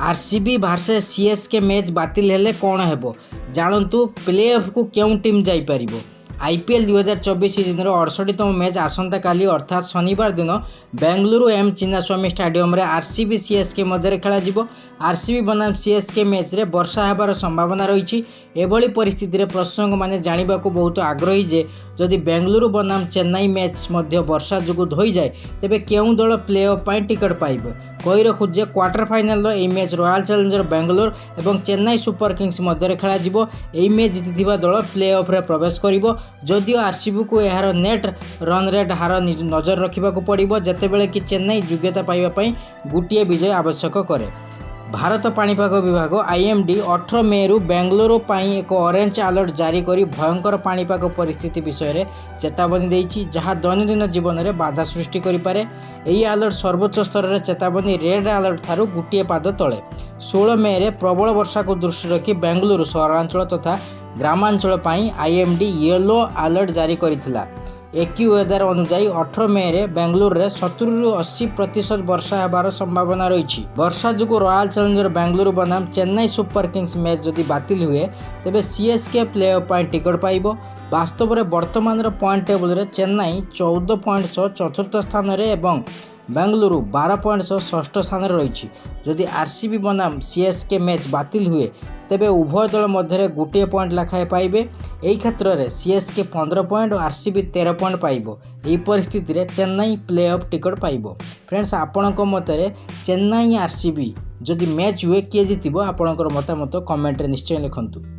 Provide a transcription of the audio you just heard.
RCB versus CSK match बातिल हेले कौन हेबो जानतु प्ले ऑफ को क्यों टीम जाई परिबो। आईपीएल 2024 सीजन 68तम मैच आसंता काली अर्थात शनिवार दिन बेंगलुरु एम चिन्नास्वामी स्टाडियम रे आरसीबी सीएसके मध्य खेल। आरसीबी बनाम सीएसके मैच रे वर्षा हेबार संभावना रही। एभली परिस्थिति रे प्रसंग माने जानिबा को बहुत आग्रही जे जदि बेंगलुरु बनाम चेन्नई मैच मध्य वर्षा जोगु धोई जाए तेबे केउं दल प्ले ऑफ पाई टिकट पाइबो। कही रखु जे क्वार्टर फाइनल एई मैच रॉयल चैलेंजर बेंगलोर एवं चेन्नई सुपर किंग्स मध्य खेल। एई मैच जीतिथिबा दल प्ले ऑफ रे प्रवेश करिवो। जदिओ आरसीबी को यार नेट रन रेट हार नजर रखा पड़ो जितेबाला कि चेन्नई योग्यता पाइबा गोटे विजय आवश्यक करे। भारत पाणीपाग विभाग आईएमडी 18 मे रु बेंगलुरु पाई एक ऑरेंज अलर्ट जारी करी भयंकर पाणीपाग परिस्थिति विषय में चेतावनी देइछि जहां दैनंदिन जीवन में बाधा सृष्टि करिपारे। एही अलर्ट सर्वोच्च स्तर में चेतावनी रेड अलर्ट थारु गोटे पाद तले। 16 मे रे प्रबल वर्षा को दृष्टि रखी बेंगलुरु सहरांचल तथा ग्रामांचल पाई आईएमडी येलो अलर्ट जारी करिथिला। एक्यूवेदर अनुसार 18 मे रे बेंगलुरु रे 70 रु 80% वर्षा हेबार संभावना रही। वर्षा जो रॉयल चैलेंजर बेंगलुरु बनाम चेन्नई सुपर किंग्स मैच जदि बातिल हुए तेबे सीएसके प्ले ऑफ पाई टिकट पाइबो। वास्तव में वर्तमान पॉइंट टेबल रे चेन्नई 14 पॉइंट सह चतुर्थ स्थान रे एवं बेंगलुरु 12 पॉइंट सह षष्ठ स्थान रही। जदि आरसीबी बनाम सीएसके मैच बातिल हुए तेबे उभय दल मध्य गोटे पॉइंट लाखाए पाइबे। एही क्षेत्र में सीएसके 15 पॉइंट और आरसीबी 13 पॉइंट पाइबो। एही परिस्थिति रे चेन्नई प्ले ऑफ टिकट पाइबो। फ्रेंड्स आपणक मत चेन्नई आरसीबी जदि मैच हुए किए जीतिबो आपणकर मतामत कमेंट रे निश्चय लिखंतु।